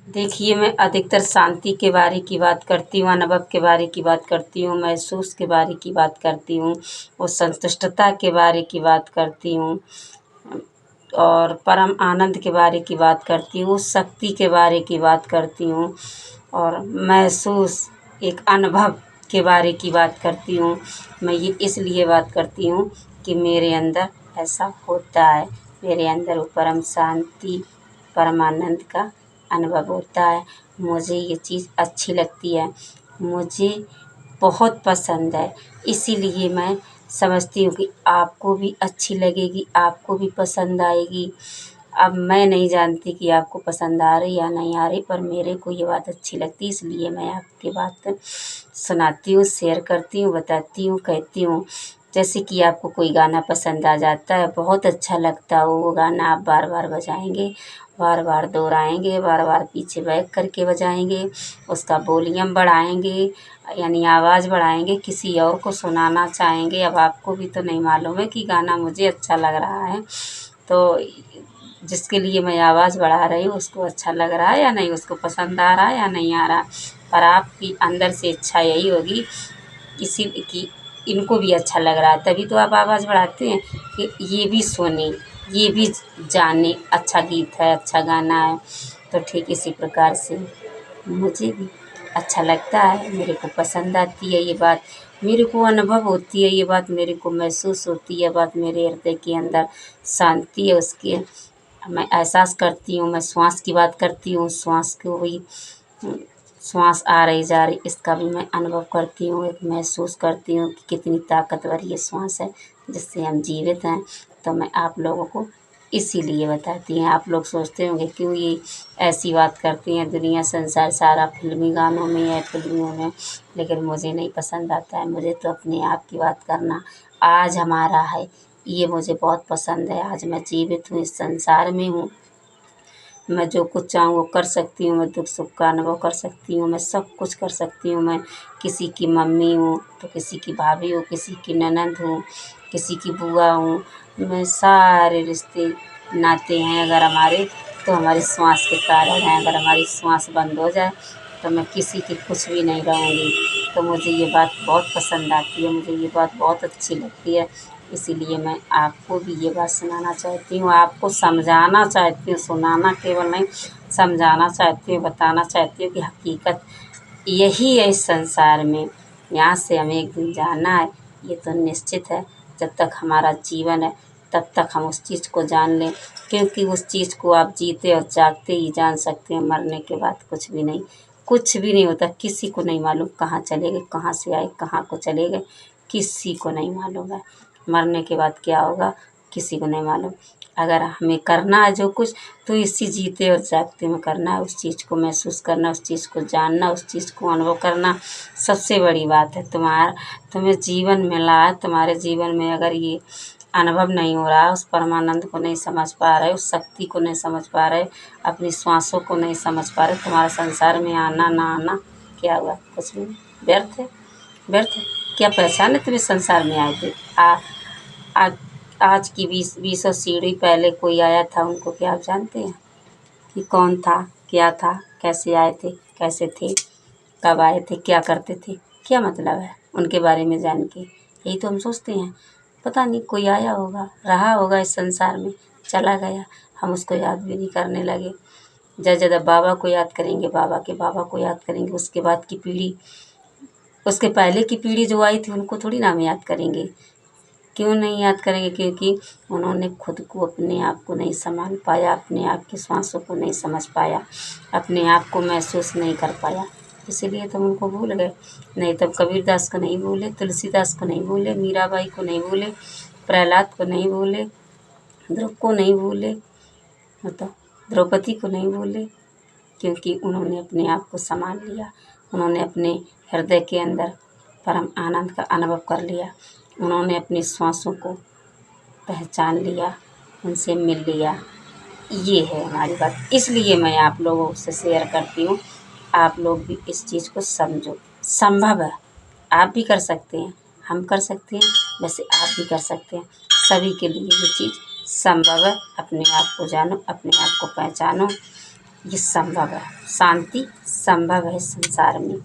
देखिए, मैं अधिकतर शांति के बारे की बात करती हूँ, अनुभव के बारे की बात करती हूँ, महसूस के बारे की बात करती हूँ और संतुष्टता के बारे की बात करती हूँ और परम आनंद के बारे की बात करती हूँ, शक्ति के बारे की बात करती हूँ और महसूस एक अनुभव के बारे की बात करती हूँ। मैं ये इसलिए बात करती हूँ कि मेरे अंदर ऐसा होता है, मेरे अंदर वो परम शांति, परम आनंद का अनुभव होता है। मुझे ये चीज़ अच्छी लगती है, मुझे बहुत पसंद है, इसीलिए मैं समझती हूँ कि आपको भी अच्छी लगेगी, आपको भी पसंद आएगी। अब मैं नहीं जानती कि आपको पसंद आ रही या नहीं आ रही, पर मेरे को ये बात अच्छी लगती है, इसलिए मैं आपकी बात सुनाती हूँ, शेयर करती हूँ, बताती हूँ, कहती हूँ। जैसे कि आपको कोई गाना पसंद आ जाता है, बहुत अच्छा लगता है वो गाना, आप बार बार बजाएंगे, बार बार दोहराएंगे, बार बार पीछे बैक करके बजाएंगे, उसका वॉल्यूम बढ़ाएंगे, यानी आवाज़ बढ़ाएंगे, किसी और को सुनाना चाहेंगे। अब आपको भी तो नहीं मालूम है कि गाना मुझे अच्छा लग रहा है, तो जिसके लिए मैं आवाज़ बढ़ा रही हूँ उसको अच्छा लग रहा है या नहीं, उसको पसंद आ रहा है या नहीं आ रहा। पर आपकी अंदर से इच्छा यही होगी इसी की इनको भी अच्छा लग रहा है, तभी तो आप आवाज़ बढ़ाते हैं कि ये भी सुने, ये भी जाने अच्छा गीत है, अच्छा गाना है। तो ठीक इसी प्रकार से मुझे भी अच्छा लगता है, मेरे को पसंद आती है ये बात, मेरे को अनुभव होती है ये बात, मेरे को महसूस होती है बात, मेरे हृदय के अंदर शांति है उसकी मैं एहसास करती हूँ। मैं श्वास की बात करती हूँ, श्वास को भी श्वास आ रही जा रही इसका भी मैं अनुभव करती हूँ, एक महसूस करती हूँ कि कितनी ताकतवर ये श्वास है जिससे हम जीवित हैं। तो मैं आप लोगों को इसीलिए बताती हैं। आप लोग सोचते होंगे क्यों ये ऐसी बात करती हैं, दुनिया संसार सारा फिल्मी गानों में है, फिल्मों में, लेकिन मुझे नहीं पसंद आता है। मुझे तो अपने आप की बात करना आज हमारा है, ये मुझे बहुत पसंद है। आज मैं जीवित हूँ, इस संसार में हूँ, मैं जो कुछ चाहूँ वो कर सकती हूँ, मैं दुख सुख का अनुभव कर सकती हूँ, मैं सब कुछ कर सकती हूँ। मैं किसी की मम्मी हूँ तो किसी की भाभी हूँ, किसी की ननद हूँ, किसी की बुआ हूँ। मैं सारे रिश्ते नाते हैं अगर हमारे, तो हमारी श्वास के कारण हैं। अगर हमारी श्वास बंद हो जाए तो मैं किसी की कुछ भी नहीं रहूँगी। तो मुझे ये बात बहुत पसंद आती है, मुझे ये बात बहुत अच्छी लगती है, इसीलिए मैं आपको भी ये बात सुनाना चाहती हूँ, आपको समझाना चाहती हूँ, सुनाना केवल नहीं, समझाना चाहती हूँ, बताना चाहती हूँ कि हकीकत यही है इस संसार में। यहाँ से हमें एक दिन जाना है, ये तो निश्चित है। जब तक हमारा जीवन है तब तक हम उस चीज़ को जान लें, क्योंकि उस चीज़ को आप जीते और जागते ही जान सकते हैं। मरने के बाद कुछ भी नहीं, कुछ भी नहीं होता। किसी को नहीं मालूम कहाँ चले गए, कहाँ से आए, कहाँ को चले गए, किसी को नहीं मालूम है। मरने के बाद क्या होगा किसी को नहीं मालूम। अगर हमें करना है जो कुछ, तो इसी जीते और जागते में करना है। उस चीज़ को महसूस करना, उस चीज़ को जानना, उस चीज़ को अनुभव करना सबसे बड़ी बात है। तुम्हें जीवन मिला है, तुम्हारे जीवन में अगर ये अनुभव नहीं हो रहा, उस परमानंद को नहीं समझ पा रहे, उस शक्ति को नहीं समझ पा रहे, अपनी श्वासों को नहीं समझ पा रहे, तुम्हारा संसार में आना ना आना क्या हुआ, कुछ भी नहीं, व्यर्थ है, व्यर्थ है। क्या पहचान है तुम्हें संसार में आए थे? आज आज की 20 सीढ़ी पहले कोई आया था, उनको क्या आप जानते हैं कि कौन था, क्या था, कैसे आए थे, कैसे थे, कब आए थे, क्या करते थे? क्या मतलब है उनके बारे में जान के? यही तो हम सोचते हैं। पता नहीं कोई आया होगा, रहा होगा इस संसार में, चला गया, हम उसको याद भी नहीं करने लगे। जब जब बाबा को याद करेंगे, बाबा के बाबा को याद करेंगे, उसके बाद की पीढ़ी, उसके पहले की पीढ़ी जो आई थी उनको थोड़ी ना हम याद करेंगे। क्यों नहीं याद करेंगे? क्योंकि उन्होंने खुद को, अपने आप को नहीं संभाल पाया, अपने आप की श्वासों को नहीं समझ पाया, अपने आप को महसूस नहीं कर पाया, इसीलिए तो उनको भूल गए। नहीं तब कबीरदास को नहीं भूले, तुलसीदास को नहीं भूले, मीराबाई को नहीं भूले, प्रहलाद को नहीं भूले, ध्रुव को नहीं भूले, मतलब द्रौपदी को नहीं भूले, क्योंकि उन्होंने अपने आप को संभाल लिया। उन्होंने अपने हृदय के अंदर परम आनंद का अनुभव कर लिया। उन्होंने अपनी श्वासों को पहचान लिया, उनसे मिल लिया। ये है हमारी बात, इसलिए मैं आप लोगों से शेयर करती हूँ। आप लोग भी इस चीज़ को समझो, संभव है, आप भी कर सकते हैं, हम कर सकते हैं, वैसे आप भी कर सकते हैं। सभी के लिए ये चीज़ संभव है। अपने आप को जानो, अपने आप को पहचानो, ये संभव है, शांति संभव है संसार में।